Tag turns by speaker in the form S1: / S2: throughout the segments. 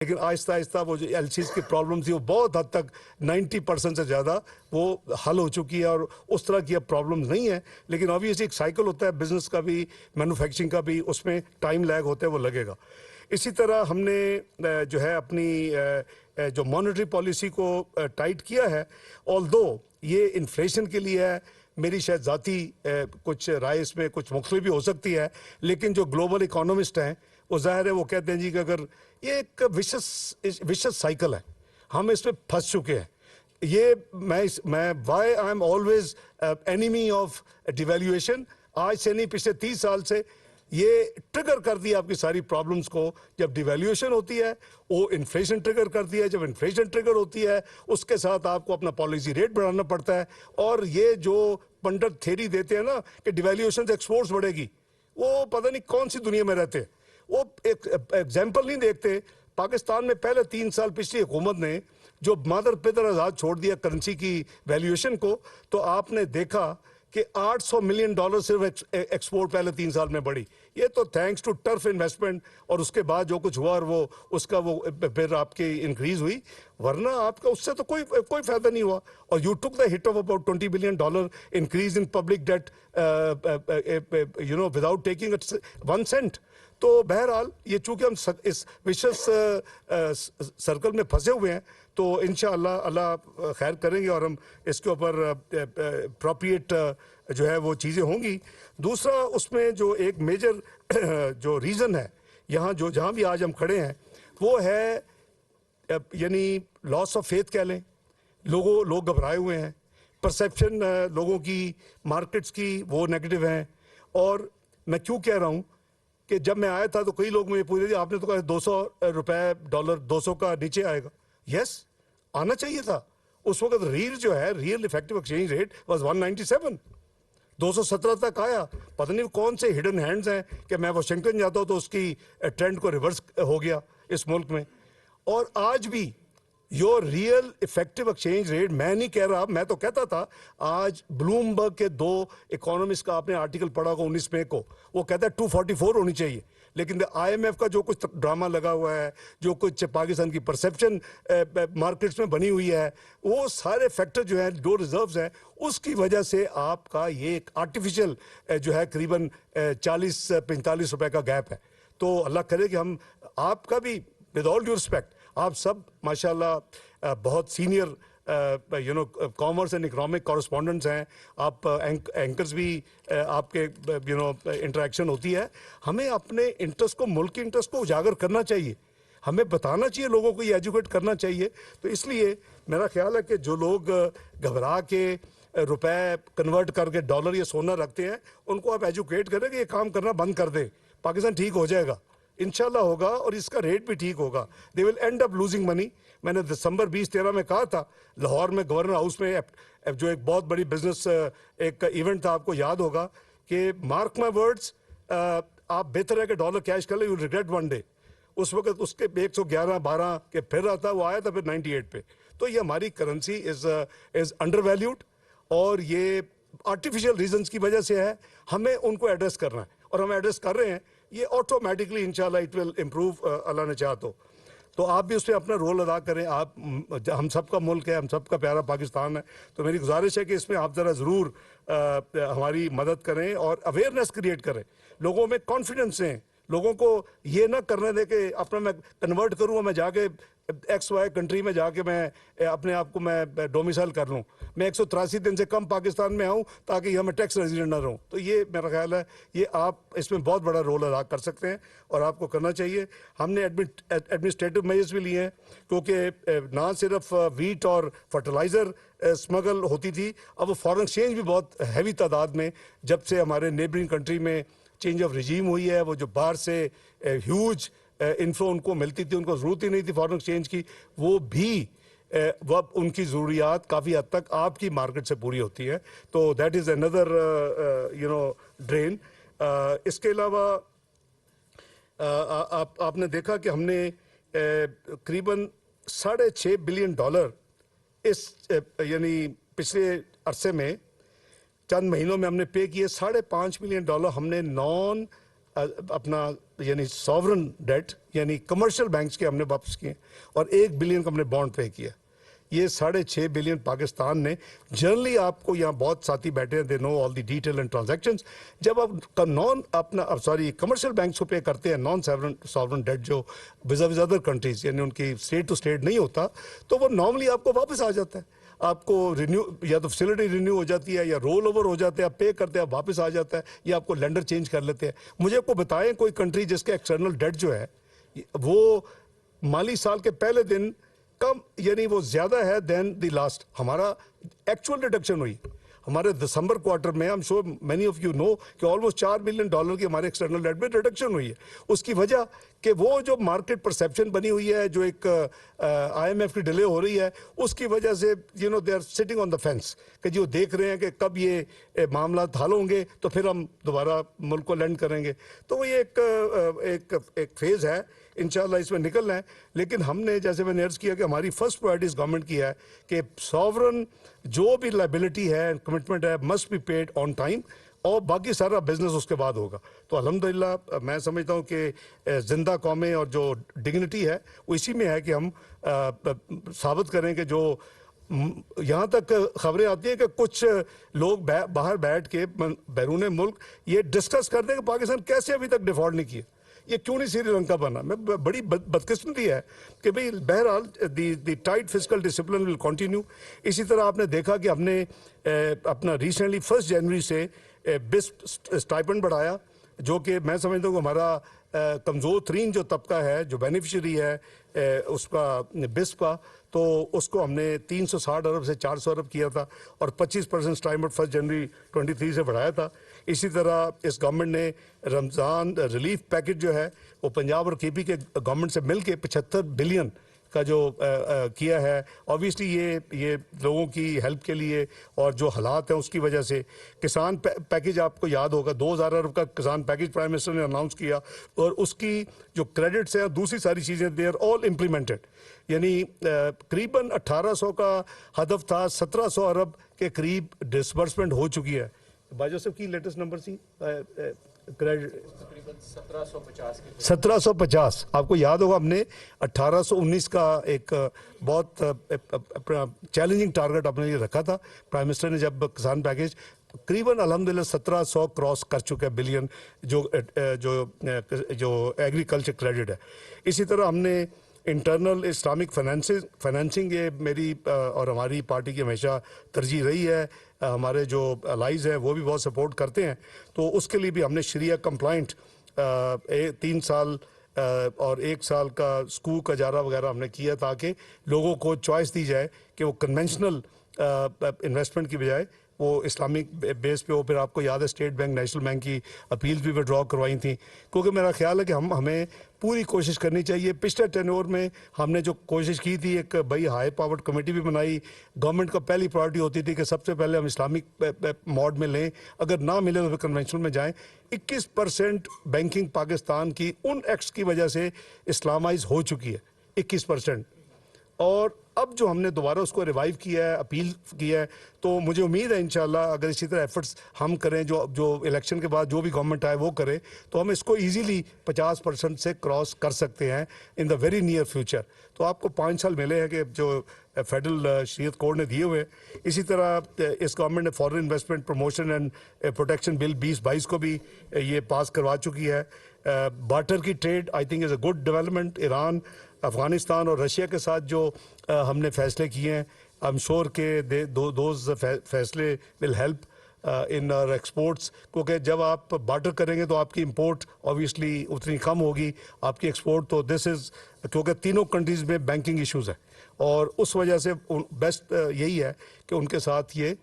S1: लेकिन आहिस्ता आहिस्ता वो जो एलसीज की प्रॉब्लम थी वो बहुत हद तक 90% से ज़्यादा वो हल हो चुकी है और उस तरह की अब प्रॉब्लम नहीं है। लेकिन ऑब्वियसली एक साइकिल होता है बिजनेस का भी, मैन्युफैक्चरिंग का भी, उसमें टाइम लैग होता है, वो लगेगा। इसी तरह हमने जो है अपनी जो मॉनेटरी पॉलिसी को टाइट किया है, ऑल्दो ये इन्फ्लेशन के लिए है, मेरी शायद ज़ाती कुछ राय इसमें कुछ मुख्तलिफ भी हो सकती है, लेकिन जो ग्लोबल इकोनॉमिस्ट हैं वो ज़ाहिर है वो कहते हैं जी कि अगर ये एक विशस साइकिल है, हम इसमें फंस चुके हैं। ये मैं why I am always enemy of devaluation. आज से नहीं, पिछले 30 साल से ये ट्रिगर कर दिया आपकी सारी प्रॉब्लम्स को। जब डिवैल्यूएशन होती है वो इन्फ्लेशन ट्रिगर करती है, जब इन्फ्लेशन ट्रिगर होती है उसके साथ आपको अपना पॉलिसी रेट बढ़ाना पड़ता है। और ये जो पंडित थ्योरी देते हैं ना कि डिवैल्यूएशन से एक्सपोर्ट्स बढ़ेगी, वो पता नहीं कौन सी दुनिया में रहते हैं। वो एक एग्जाम्पल नहीं देखते। पाकिस्तान में पहले 3 साल पिछली हुकूमत ने जो मादर पितर आज़ाद छोड़ दिया करेंसी की वैल्यूएशन को, तो आपने देखा कि $800 मिलियन सिर्फ एक्सपोर्ट पहले 3 साल में बढ़ी। ये तो थैंक्स टू टर्फ इन्वेस्टमेंट और उसके बाद जो कुछ हुआ और वो उसका वो फिर आपकी इंक्रीज हुई, वरना आपका उससे तो कोई फायदा नहीं हुआ। और you took the hit of about $20 billion increase in public debt without taking 1 cent. तो बहरहाल ये चूंकि हम इस विशेष सर्कल में फंसे हुए हैं, तो इंशाअल्लाह अल्लाह खैर करेंगे और हम इसके ऊपर अप्रोप्रिएट जो है वो चीज़ें होंगी। दूसरा उसमें जो एक मेजर जो रीज़न है यहाँ जहाँ भी आज हम खड़े हैं वो है यानी लॉस ऑफ फेथ कह लें। लोग घबराए हुए हैं, परसेप्शन लोगों की मार्केट्स की वो नेगेटिव हैं। और मैं क्यों कह रहा हूँ कि जब मैं आया था तो कई लोग मुझे पूछ रहे थे आपने तो कहा $200 200 का नीचे आएगा। यस, आना चाहिए था। उस वक्त real effective exchange rate was 197, 217 तक आया। पता नहीं कौन से हिडन हैंड्स हैं कि मैं वाशिंगटन जाता हूँ तो उसकी ट्रेंड को रिवर्स हो गया इस मुल्क में। और आज भी your real effective exchange rate, मैं नहीं कह रहा, मैं तो कहता था, आज ब्लूमबर्ग के 2 इकोनॉमिस्ट का आपने आर्टिकल पढ़ा होगा 19 मई को, वो कहता है 244 होनी चाहिए। लेकिन IMF का जो कुछ ड्रामा लगा हुआ है, जो कुछ पाकिस्तान की परसेप्शन मार्केट्स में बनी हुई है, वो सारे फैक्टर जो है, जो रिजर्व्स हैं, उसकी वजह से आपका ये एक आर्टिफिशियल जो है करीबन 40-45 रुपए का गैप है। तो अल्लाह करे कि हम आपका भी विद ऑल ड्यू रिस्पेक्ट, आप सब माशाल्लाह बहुत senior commerce and economic correspondents हैं, आप एंकर्स भी आपके इंटरेक्शन होती है। हमें अपने इंटरेस्ट को, मुल्क के इंटरेस्ट को उजागर करना चाहिए, हमें बताना चाहिए लोगों को, ये एजुकेट करना चाहिए। तो इसलिए मेरा ख्याल है कि जो लोग घबरा के रुपए कन्वर्ट करके डॉलर या सोना रखते हैं, उनको आप एजुकेट करें कि ये काम करना बंद कर दें, पाकिस्तान ठीक हो जाएगा, इंशाल्लाह होगा और इसका रेट भी ठीक होगा। They will and up losing money. मैंने दिसंबर 2013 में कहा था लाहौर में गवर्नर हाउस में, जो एक बहुत बड़ी बिजनेस एक इवेंट था, आपको याद होगा, कि मार्क माई वर्ड्स, आप बेहतर है कि डॉलर कैश कर ले, यू रिग्रेट वन डे। उस वक्त उसके 111-12 के फिर रहा था, वो आया था फिर 98 पे। तो ये हमारी करेंसी इज अंडर वैल्यूड और ये आर्टिफिशियल रीजंस की वजह से है। हमें उनको एड्रेस करना है और हम एड्रेस कर रहे हैं। ये ऑटोमेटिकली इंशाल्लाह इट विल इम्प्रूव, अल्लाह ने चाहा तो आप भी उसमें अपना रोल अदा करें। आप, हम सबका मुल्क है, हम सबका प्यारा पाकिस्तान है। तो मेरी गुजारिश है कि इसमें आप ज़रा ज़रूर हमारी मदद करें और अवेयरनेस क्रिएट करें, लोगों में कॉन्फिडेंस दें, लोगों को ये ना करने दे कि अपना मैं कन्वर्ट करूँगा, मैं जाके XY कंट्री में जाके मैं अपने आप को मैं डोमिसाइल कर लूँ, मैं 183 दिन से कम पाकिस्तान में आऊँ ताकि यहाँ मैं टैक्स रेजिडेंट ना रहूँ। तो ये मेरा ख्याल है ये आप इसमें बहुत बड़ा रोल अदा कर सकते हैं और आपको करना चाहिए। हमने एडमिनिस्ट्रेटिव मेजर्स भी लिए हैं, क्योंकि ना सिर्फ वीट और फर्टिलाइज़र स्मगल होती थी, अब वो फॉरेन एक्सचेंज भी बहुत हैवी तादाद में, जब से हमारे नेबरिंग कंट्री में चेंज ऑफ रिजीम हुई है, वो जो बाहर से ह्यूज इन्फ्लो उनको मिलती थी, उनको ज़रूरत ही नहीं थी फॉरेन एक्सचेंज की, वो भी वह उनकी ज़रूरियात काफ़ी हद तक आपकी मार्केट से पूरी होती है। तो दैट इज़ अनदर ड्रेन। इसके अलावा आपने देखा कि हमने करीबन $6.5 बिलियन इस यानी पिछले अरसे में चंद महीनों में हमने पे किए। $5.5 बिलियन हमने नॉन अपना यानी सॉवरन डेट यानी कमर्शियल बैंक्स के हमने वापस किए और 1 बिलियन का हमने बॉन्ड पे किया। ये 6.5 बिलियन पाकिस्तान ने, जनरली आपको यहाँ बहुत साथी बैठे हैं, they know all the detail and transactions. जब आप नॉन अपना कमर्शियल बैंक्स को पे करते हैं नॉन सॉवरन डेट जो विज़ अदर कंट्रीज यानी उनकी स्टेट टू स्टेट नहीं होता, तो वो नॉर्मली आपको वापस आ जाता है। आपको रिन्यू या तो फैसिलिटी रिन्यू हो जाती है या रोल ओवर हो जाते हैं, आप पे करते हैं, आप वापस आ जाता है, या आपको लेंडर चेंज कर लेते हैं। मुझे आपको बताएं कोई कंट्री जिसके एक्सटर्नल डेट जो है वो माली साल के पहले दिन कम यानी वो ज्यादा है देन द लास्ट। हमारा एक्चुअल रिडक्शन हुई हमारे दिसंबर क्वार्टर में, आई am sure many of you know कि ऑलमोस्ट $4 बिलियन की हमारे एक्सटर्नल डेट में रिडक्शन हुई है। उसकी वजह कि वो जो मार्केट परसेप्शन बनी हुई है, जो एक IMF की डिले हो रही है, उसकी वजह से you know they are sitting on the fence कि जो देख रहे हैं कि कब ये मामला हल होंगे तो फिर हम दोबारा मुल्क को लैंड करेंगे। तो ये एक फेज़ है, इंशाल्लाह इसमें निकलना है। लेकिन हमने जैसे मैंने अर्ज किया कि हमारी फर्स्ट प्रायोरिटी गवर्नमेंट की है कि सॉवरन जो भी लायबिलिटी है कमिटमेंट है must be paid on time, और बाकी सारा बिजनेस उसके बाद होगा। तो अल्हम्दुलिल्लाह मैं समझता हूँ कि जिंदा कौमें और जो डिग्निटी है वो इसी में है कि हम साबित करें कि जो यहाँ तक खबरें आती हैं कि कुछ लोग बाहर बैठ के बैरून मुल्क ये डिस्कस करते हैं कि पाकिस्तान कैसे अभी तक डिफॉल्ट नहीं किया, ये क्यों नहीं श्रीलंका बना। मैं बड़ी बदकिस्मती है कि भाई बहरहाल the tight physical discipline will continue. इसी तरह आपने देखा कि हमने अपना रिसेंटली 1 जनवरी से बिस्प स्टाइपेंड बढ़ाया, जो कि मैं समझता हूँ कि हमारा कमज़ोर तरीन जो तबका है, जो बेनिफिशरी है उसका बिस्प का, तो उसको हमने 360 अरब से 400 अरब किया था और 25% स्टाइपेंड 1 जनवरी 23 से बढ़ाया था। इसी तरह इस गवर्नमेंट ने रमज़ान रिलीफ पैकेज जो है वो पंजाब और KP के गवर्नमेंट से मिल के 75 बिलियन का जो किया है। ऑब्वियसली ये लोगों की हेल्प के लिए और जो हालात हैं उसकी वजह से। किसान पैकेज आपको याद होगा 2000 अरब का किसान पैकेज प्राइम मिनिस्टर ने अनाउंस किया, और उसकी जो क्रेडिट्स हैं दूसरी सारी चीज़ें दे आर ऑल इम्प्लीमेंटेड। यानी करीबन 1800 का हदफ था, 1700 अरब के करीब डिसबर्समेंट हो चुकी है। बाजो साहब की लेटेस्ट नंबर थी क्रेडिट 1750। आपको याद होगा हमने 1819 का एक बहुत चैलेंजिंग टारगेट अपने लिए रखा था। प्राइम मिनिस्टर ने जब किसान पैकेज करीबन अल्हम्दुलिल्लाह 1700 क्रॉस कर चुका है बिलियन जो एग्रीकल्चर क्रेडिट है। इसी तरह हमने इंटरनल इस्लामिक फाइनेंसिंग, ये मेरी और हमारी पार्टी की हमेशा तरजीह रही है। हमारे जो अलाइज हैं वो भी बहुत सपोर्ट करते हैं, तो उसके लिए भी हमने शरिया कंप्लाइंट 3 साल और 1 साल का स्कूल का इजारा वगैरह हमने किया, ताकि लोगों को चॉइस दी जाए कि वो कन्वेंशनल इन्वेस्टमेंट की बजाय वो इस्लामिक बेस पे हो। फिर आपको याद है स्टेट बैंक, नेशनल बैंक की अपील भी विड्रॉ करवाई थी, क्योंकि मेरा ख्याल है कि हमें पूरी कोशिश करनी चाहिए। पिछले टेन्योर में हमने जो कोशिश की थी, एक भाई हाई पावर्ड कमेटी भी बनाई। गवर्नमेंट का पहली प्रायोरिटी होती थी कि सबसे पहले हम इस्लामिक मोड में लें, अगर ना मिले तो फिर कन्वेंशनल में जाएं। 21% बैंकिंग पाकिस्तान की उन एक्ट्स की वजह से इस्लामाइज हो चुकी है, 21%। और अब जो हमने दोबारा उसको रिवाइव किया है, अपील किया है, तो मुझे उम्मीद है इंशाल्लाह अगर इसी तरह एफर्ट्स हम करें, जो इलेक्शन के बाद जो भी गवर्नमेंट आए वो करे, तो हम इसको इजीली 50% से क्रॉस कर सकते हैं in the very near future. तो आपको 5 साल मिले हैं कि जो फेडरल शरीयत कोड ने दिए हुए। इसी तरह इस गवर्नमेंट ने foreign investment promotion and protection bill 2022 को भी ये पास करवा चुकी है। बार्टर की trade I think is a good development. Iran, Afghanistan और रशिया के साथ जो हमने फ़ैसले किए हैं, आई एम श्योर के दोज फैसले will help in our exports, क्योंकि जब आप बार्टर करेंगे तो आपकी इंपोर्ट ऑब्वियसली उतनी कम होगी, आपकी एक्सपोर्ट। तो दिस इज़ क्योंकि तीनों कंट्रीज़ में बैंकिंग इश्यूज़ है, और उस वजह से बेस्ट यही है कि उनके साथ ये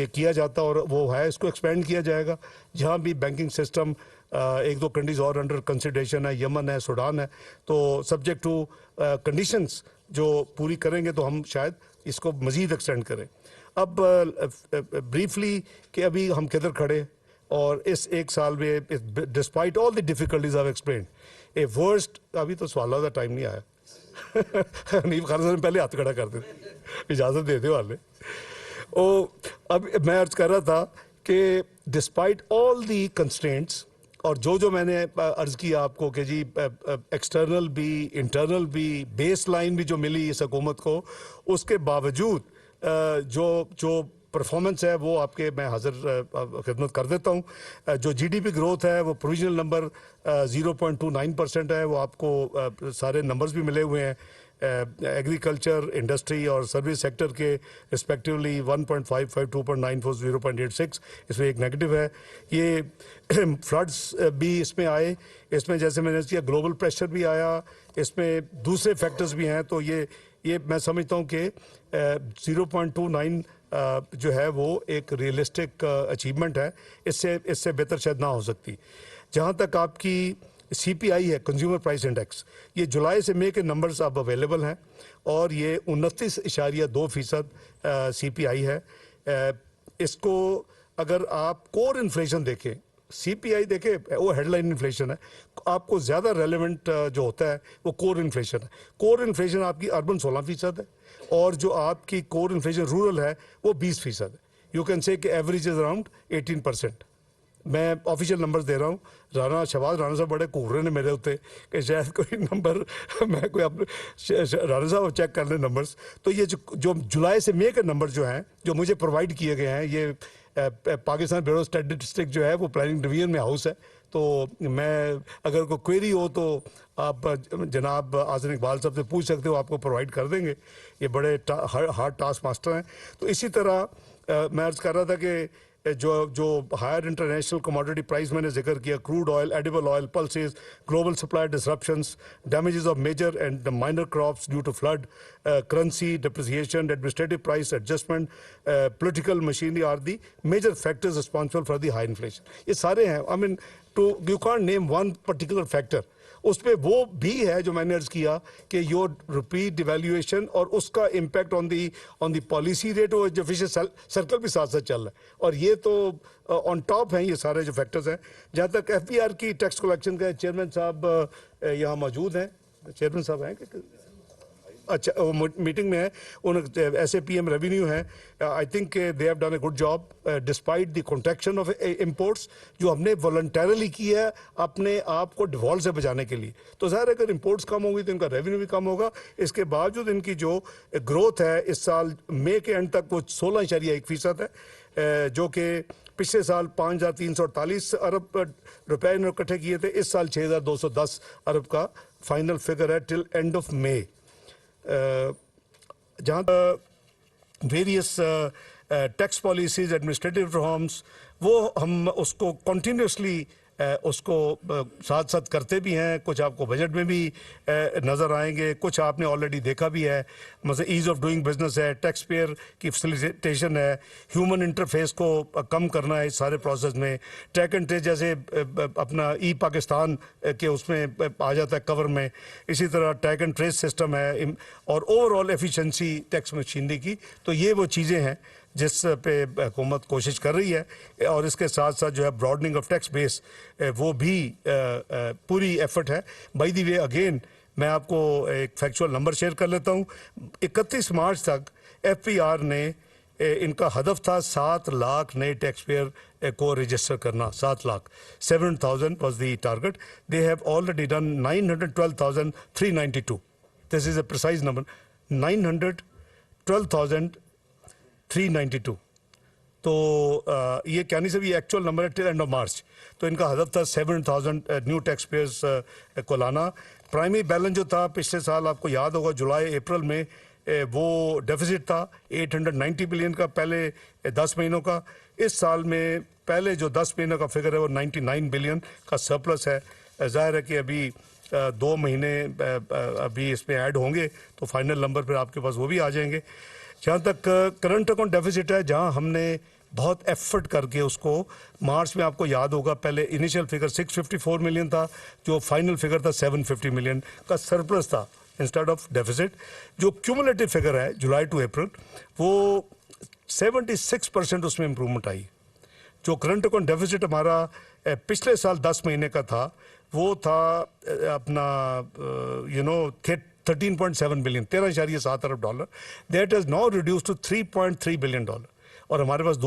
S1: किया जाता, और वो है, इसको एक्सपेंड किया जाएगा। जहाँ भी बैंकिंग सिस्टम 1-2 कंट्रीज़ और अंडर कंसिडरेशन है, यमन है, सूडान है, तो सब्जेक्ट टू कंडीशंस जो पूरी करेंगे तो हम शायद इसको मज़ीद एक्सटेंड करें। अब ब्रीफली कि अभी हम किधर खड़े, और इस 1 साल में despite all the difficulties I explain A worst. अभी तो सवालों का टाइम नहीं आया हनीफ खान साहब ने पहले हाथ खड़ा कर देते, इजाज़त दे दे वाले। अब मैं अर्ज कर रहा था कि डिस्पाइट ऑल दी कंस्ट्रेंट्स اور جو میں نے عرض کیا آپ کو کہ جی ایکسٹرنل بھی انٹرنل بھی بیس لائن بھی جو ملی اس حکومت کو، اس کے باوجود جو پرفارمنس ہے وہ آپ کے میں حاضر خدمت کر دیتا ہوں۔ جو جی ڈی پی گروتھ ہے وہ پروویژنل نمبر 0.29% ہے، وہ آپ کو سارے نمبرز بھی ملے ہوئے ہیں، ایگریکلچر، انڈسٹری اور سروس سیکٹر کے رسپیکٹیولی 1.55، 2.94، 0.86، اس میں ایک نیگیٹو ہے۔ یہ فلڈز بھی اس میں آئے، اس میں جیسے میں نے کیا گلوبل پریشر بھی آیا، اس میں دوسرے فیکٹرز بھی ہیں، تو یہ میں سمجھتا ہوں کہ 0.29 جو ہے وہ ایک ریئلسٹک اچیومنٹ ہے، اس سے بہتر شاید نہ ہو سکتی۔ جہاں تک آپ کی سی پی آئی ہے، کنزیومر پرائس انڈیکس، یہ جولائی سے مئی کے نمبرز اب اویلیبل ہیں اور یہ 29.2% سی پی آئی ہے۔ اس کو اگر آپ کور انفلیشن دیکھیں، سی پی آئی دیکھیں وہ ہیڈ لائن انفلیشن ہے، آپ کو زیادہ ریلیونٹ جو ہوتا ہے وہ کور انفلیشن ہے۔ کور انفلیشن آپ کی اربن 16% ہے اور جو آپ کی کور انفلیشن رورل ہے وہ 20% ہے۔ یو کین سے کہ ایوریج از اراؤنڈ 18%۔ میں آفیشیل نمبرز دے رہا ہوں، شہباز رانا صاحب بڑے کوڑے نے میرے ہوتے کہ شاید کوئی نمبر میں کوئی رانا صاحب چیک کر لیں نمبرز۔ تو یہ جو جولائی سے مئی کے نمبر جو ہیں جو مجھے پرووائڈ کیے گئے ہیں، یہ پاکستان بیورو اسٹیٹسٹک جو ہے وہ پلاننگ ڈویژن میں ہاؤس ہے، تو میں اگر کوئی کوئری ہو تو آپ جناب آذر اقبال صاحب سے پوچھ سکتے ہو، آپ کو پرووائڈ کر دیں گے، یہ بڑے ہارڈ ٹاسک ماسٹر ہیں۔ تو اسی طرح میں عرض کر رہا تھا کہ جو ہائر انٹرنیشنل کموڈٹی پرائز میں نے ذکر کیا، crude oil, edible oil, pulses, global supply disruptions, damages of major and minor crops due to flood, currency depreciation, administrative price adjustment, political machinery are the major factors responsible for the high inflation. یہ سارے ہیں، I mean you can't name one particular factor. اس پہ وہ بھی ہے جو میں نے عرض کیا کہ یور روپی ڈیویلیویشن اور اس کا impact on the policy rate, وہ جو وشیس سرکل بھی ساتھ ساتھ چل رہا ہے، اور یہ تو آن ٹاپ ہیں یہ سارے جو فیکٹرز ہیں۔ جہاں تک ایف بی آر کی ٹیکس کلیکشن کا، چیئرمین صاحب یہاں موجود ہیں، چیئرمین صاحب ہیں کہ اچھا وہ میٹنگ میں ہے، ان S A P M revenue ہیں، I think they have done a good job despite the contraction of imports جو ہم نے والنٹیرلی کی ہے اپنے آپ کو ڈیفالٹ سے بچانے کے لیے۔ تو ظاہر ہے اگر امپورٹس کم ہوگی تو ان کا ریونیو بھی کم ہوگا۔ اس کے باوجود ان کی جو گروتھ ہے اس سال مئی کے اینڈ تک وہ 16.1% ہے، جو کہ پچھلے سال 5,348 ارب روپے انہوں نے اکٹھے کیے تھے، اس سال 6,210 ارب کا فائنل فگر ہے ٹل اینڈ آف مئی۔ جہاں various tax policies, administrative reforms, وہ ہم اس کو کنٹینیوسلی اس کو ساتھ ساتھ کرتے بھی ہیں، کچھ آپ کو بجٹ میں بھی نظر آئیں گے، کچھ آپ نے آلریڈی دیکھا بھی ہے، مثلا ایز آف ڈوئنگ بزنس ہے، ٹیکس پیئر کی فیسیلیٹیشن ہے، ہیومن انٹرفیس کو کم کرنا ہے اس سارے پروسیس میں، ٹریک اینڈ ٹریس جیسے اپنا ای پاکستان کے اس میں آ جاتا ہے کور میں، اسی طرح ٹریک اینڈ ٹریس سسٹم ہے، اور overall efficiency tax machinery کی۔ تو یہ وہ چیزیں ہیں جس پہ حکومت کوشش کر رہی ہے، اور اس کے ساتھ ساتھ جو ہے براڈننگ آف ٹیکس بیس وہ بھی پوری ایفرٹ ہے۔ بائی دی وے اگین میں آپ کو ایک فیکچول نمبر شیئر کر لیتا ہوں، 31 مارچ تک ایف پی آر نے ان کا ہدف تھا 7 لاکھ نئے ٹیکس پیئر کو رجسٹر کرنا، 7 lakh, 7,000 was the target, they have already done 912,392، this is a precise number, 912,392۔ تو یہ کہانی سے بھی ایکچوئل نمبر ہے ٹل اینڈ آف مارچ۔ تو ان کا ہدف تھا 7,000 نیو ٹیکس پیئرس کو لانا۔ پرائمری بیلنس جو تھا پچھلے سال آپ کو یاد ہوگا جولائی اپریل میں وہ ڈیفیسٹ تھا 890 بلین کا پہلے 10 مہینوں کا۔ اس سال میں پہلے جو 10 مہینوں کا فگر ہے وہ 99 بلین کا سرپلس ہے۔ ظاہر ہے کہ ابھی 2 مہینے ابھی اس میں ایڈ ہوں گے تو فائنل نمبر پھر آپ کے پاس وہ بھی آ جائیں گے۔ جہاں تک کرنٹ اکاؤنٹ ڈیفیسٹ ہے، جہاں ہم نے بہت ایفرٹ کر کے اس کو مارچ میں آپ کو یاد ہوگا پہلے انیشیل فگر 654 ملین تھا، جو فائنل فگر تھا 750 ملین کا سرپلس تھا انسٹیڈ آف ڈیفیسٹ۔ جو کیومولیٹو فگر ہے جولائی ٹو اپریل وہ 76% اس میں امپرومنٹ آئی۔ جو کرنٹ اکاؤنٹ ڈیفیسٹ ہمارا پچھلے سال 10 مہینے کا تھا وہ تھا اپنا 13.7 بلین، 13.7 ارب dollar, that is now reduced to 3.3 billion dollar, اور ہمارے پاس